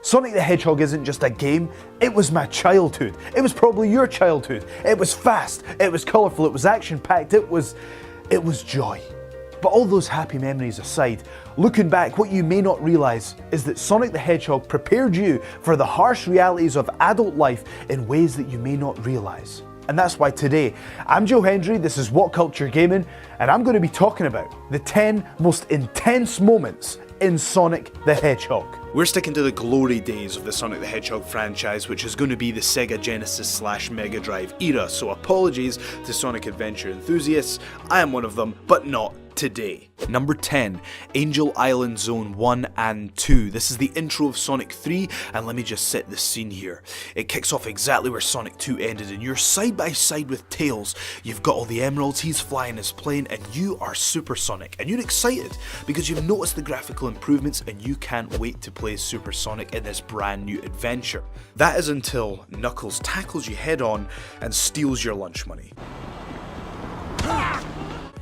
Sonic the Hedgehog isn't just a game, it was my childhood. It was probably your childhood. It was fast, it was colourful, it was action-packed, it was joy. But all those happy memories aside, looking back, what you may not realise is that Sonic the Hedgehog prepared you for the harsh realities of adult life in ways that you may not realise. And that's why today, I'm Joe Hendry, this is What Culture Gaming, and I'm going to be talking about the 10 most intense moments in Sonic the Hedgehog. We're sticking to the glory days of the Sonic the Hedgehog franchise, which is going to be the Sega Genesis / Mega Drive era, so apologies to Sonic Adventure enthusiasts, I am one of them, but not today. Number 10, Angel Island Zone 1 and 2. This is the intro of Sonic 3, and let me just set the scene here. It kicks off exactly where Sonic 2 ended, and you're side by side with Tails. You've got all the emeralds, he's flying his plane, and you are Super Sonic. And you're excited because you've noticed the graphical improvements, and you can't wait to play Super Sonic in this brand new adventure. That is until Knuckles tackles you head on and steals your lunch money.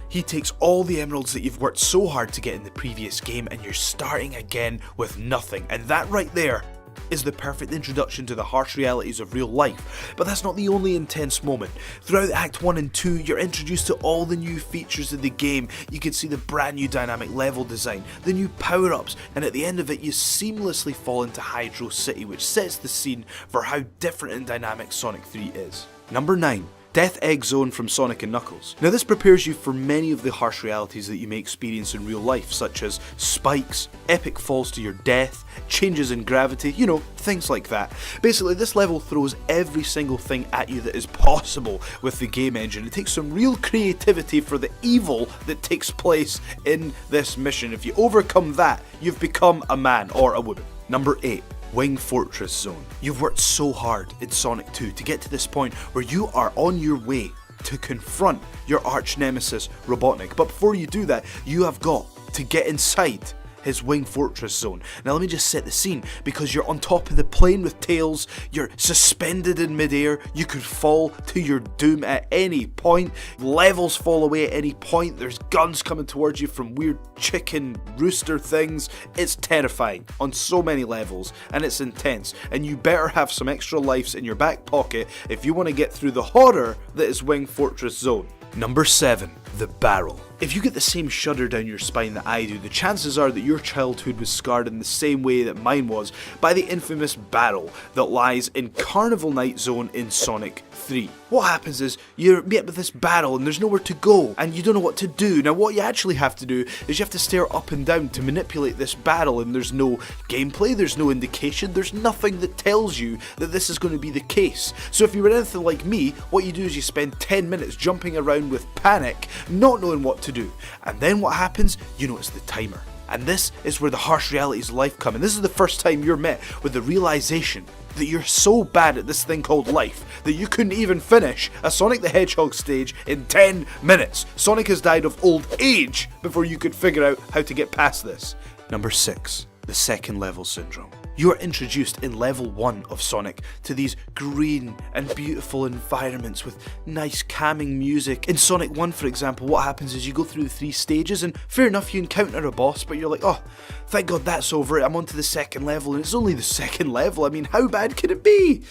He takes all the emeralds that you've worked so hard to get in the previous game, and you're starting again with nothing. And that right there is the perfect introduction to the harsh realities of real life. But that's not the only intense moment. Throughout Act 1 and 2, you're introduced to all the new features of the game. You can see the brand new dynamic level design, the new power-ups, and at the end of it you seamlessly fall into Hydro City, which sets the scene for how different and dynamic Sonic 3 is. Number 9. Death Egg Zone from Sonic & Knuckles. Now this prepares you for many of the harsh realities that you may experience in real life, such as spikes, epic falls to your death, changes in gravity, you know, things like that. Basically, this level throws every single thing at you that is possible with the game engine. It takes some real creativity for the evil that takes place in this mission. If you overcome that, you've become a man or a woman. Number 8. Wing Fortress Zone. You've worked so hard in Sonic 2 to get to this point where you are on your way to confront your arch nemesis Robotnik, but before you do that, you have got to get inside his Wing Fortress Zone. Now let me just set the scene, because you're on top of the plane with Tails, you're suspended in midair, you could fall to your doom at any point, levels fall away at any point, there's guns coming towards you from weird chicken rooster things. It's terrifying on so many levels, and it's intense, and you better have some extra lives in your back pocket if you want to get through the horror that is Wing Fortress Zone. Number 7. The Barrel. If you get the same shudder down your spine that I do, the chances are that your childhood was scarred in the same way that mine was by the infamous barrel that lies in Carnival Night Zone in Sonic 3. What happens is you're met with this barrel and there's nowhere to go and you don't know what to do. Now what you actually have to do is you have to stare up and down to manipulate this barrel, and there's no gameplay, there's no indication, there's nothing that tells you that this is going to be the case. So if you were anything like me, what you do is you spend 10 minutes jumping around with panic, not knowing what to do, and then what happens? You notice the timer. And this is where the harsh realities of life come, and this is the first time you're met with the realization that you're so bad at this thing called life that you couldn't even finish a Sonic the Hedgehog stage in 10 minutes. Sonic has died of old age before you could figure out how to get past this. Number 6. The second level syndrome. You are introduced in level 1 of Sonic to these green and beautiful environments with nice calming music. In Sonic 1, for example, what happens is you go through the 3 stages, and fair enough, you encounter a boss, but you're like, oh, thank God that's over, I'm on to the second level, and it's only the second level. I mean, how bad can it be?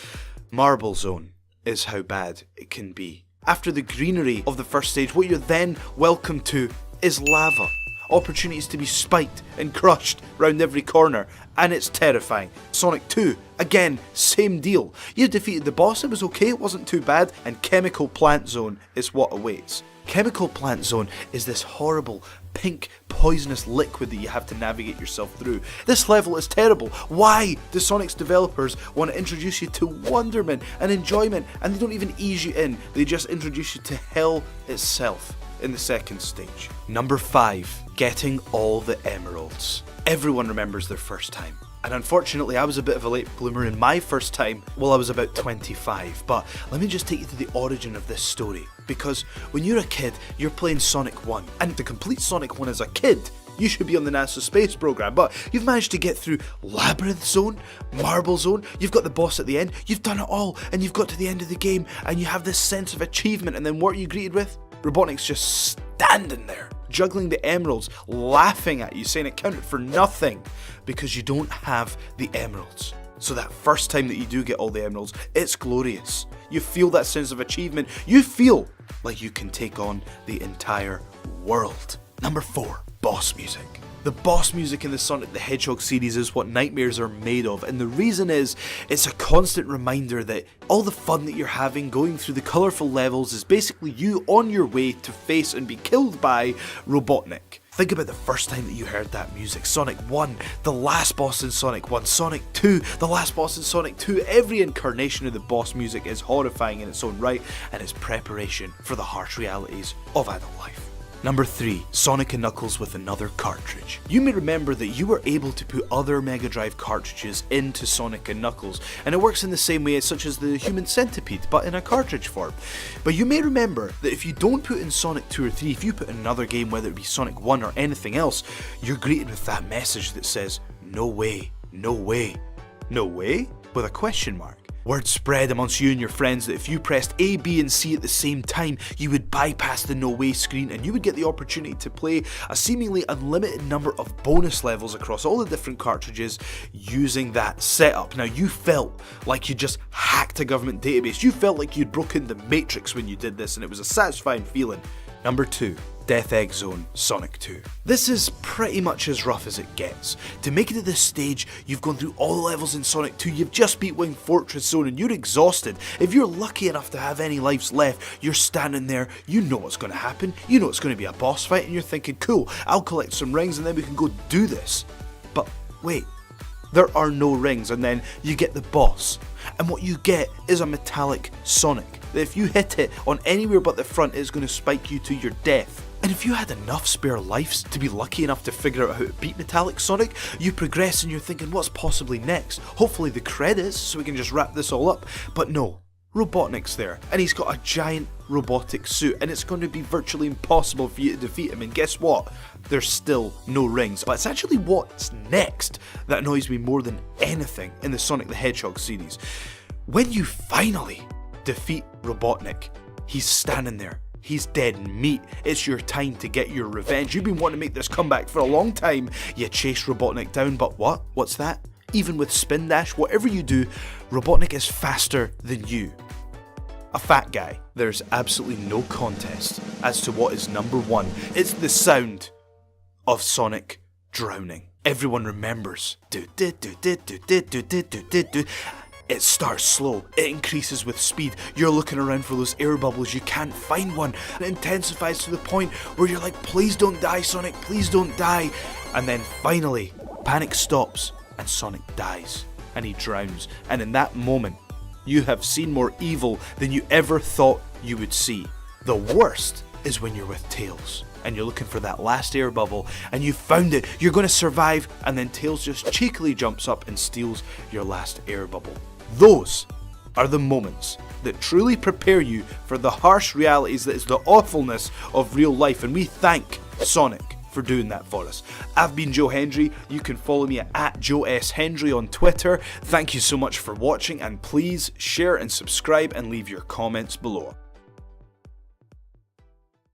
Marble Zone is how bad it can be. After the greenery of the first stage, what you're then welcomed to is lava. Opportunities to be spiked and crushed round every corner, and it's terrifying. Sonic 2, again, same deal. You defeated the boss, it was okay, it wasn't too bad, and Chemical Plant Zone is what awaits. Chemical Plant Zone is this horrible, pink, poisonous liquid that you have to navigate yourself through. This level is terrible. Why do Sonic's developers want to introduce you to wonderment and enjoyment, and they don't even ease you in, they just introduce you to hell itself in the second stage. Number 5. Getting all the emeralds. Everyone remembers their first time. And unfortunately, I was a bit of a late bloomer in my first time while I was about 25. But let me just take you to the origin of this story. Because when you're a kid, you're playing Sonic 1. And to complete Sonic 1 as a kid, you should be on the NASA space program, but you've managed to get through Labyrinth Zone, Marble Zone, you've got the boss at the end, you've done it all, and you've got to the end of the game, and you have this sense of achievement, and then what are you greeted with? Robotnik's just standing there, juggling the emeralds, laughing at you, saying it counted for nothing, because you don't have the emeralds. So that first time that you do get all the emeralds, it's glorious. You feel that sense of achievement. You feel like you can take on the entire world. Number 4, boss music. The boss music in the Sonic the Hedgehog series is what nightmares are made of, and the reason is, it's a constant reminder that all the fun that you're having going through the colourful levels is basically you on your way to face and be killed by Robotnik. Think about the first time that you heard that music. Sonic 1, the last boss in Sonic 1, Sonic 2, the last boss in Sonic 2. Every incarnation of the boss music is horrifying in its own right, and is preparation for the harsh realities of adult life. Number 3, Sonic and Knuckles with another cartridge. You may remember that you were able to put other Mega Drive cartridges into Sonic and Knuckles, and it works in the same way such as the Human Centipede, but in a cartridge form. But you may remember that if you don't put in Sonic 2 or 3, if you put in another game, whether it be Sonic 1 or anything else, you're greeted with that message that says, "No way, no way." No way? With a question mark. Word spread amongst you and your friends that if you pressed A, B and C at the same time, you would bypass the no way screen and you would get the opportunity to play a seemingly unlimited number of bonus levels across all the different cartridges using that setup. Now you felt like you just hacked a government database. You felt like you'd broken the Matrix when you did this, and it was a satisfying feeling. Number 2. Death Egg Zone Sonic 2. This is pretty much as rough as it gets. To make it to this stage, you've gone through all the levels in Sonic 2, you've just beat Wing Fortress Zone and you're exhausted. If you're lucky enough to have any lives left, you're standing there, you know what's going to happen, you know it's going to be a boss fight, and you're thinking, cool, I'll collect some rings and then we can go do this. But wait, there are no rings, and then you get the boss. And what you get is a metallic Sonic, that if you hit it on anywhere but the front, it's going to spike you to your death. And if you had enough spare lives to be lucky enough to figure out how to beat Metallic Sonic, you progress and you're thinking, what's possibly next? Hopefully the credits, so we can just wrap this all up. But no, Robotnik's there, and he's got a giant robotic suit, and it's going to be virtually impossible for you to defeat him. And guess what? There's still no rings. But it's actually what's next that annoys me more than anything in the Sonic the Hedgehog series. When you finally defeat Robotnik, he's standing there. He's dead meat. It's your time to get your revenge. You've been wanting to make this comeback for a long time. You chase Robotnik down, but what? What's that? Even with Spin Dash, whatever you do, Robotnik is faster than you. A fat guy. There's absolutely no contest as to what is number 1. It's the sound of Sonic drowning. Everyone remembers. It starts slow, it increases with speed, you're looking around for those air bubbles, you can't find one, it intensifies to the point where you're like, please don't die Sonic, please don't die, and then finally, panic stops, and Sonic dies, and he drowns, and in that moment, you have seen more evil than you ever thought you would see. The worst is when you're with Tails, and you're looking for that last air bubble, and you found it, you're going to survive, and then Tails just cheekily jumps up and steals your last air bubble. Those are the moments that truly prepare you for the harsh realities that is the awfulness of real life, and we thank Sonic for doing that for us. I've been Joe Hendry. You can follow me at Joe S. Hendry on Twitter. Thank you so much for watching, and please share and subscribe and leave your comments below.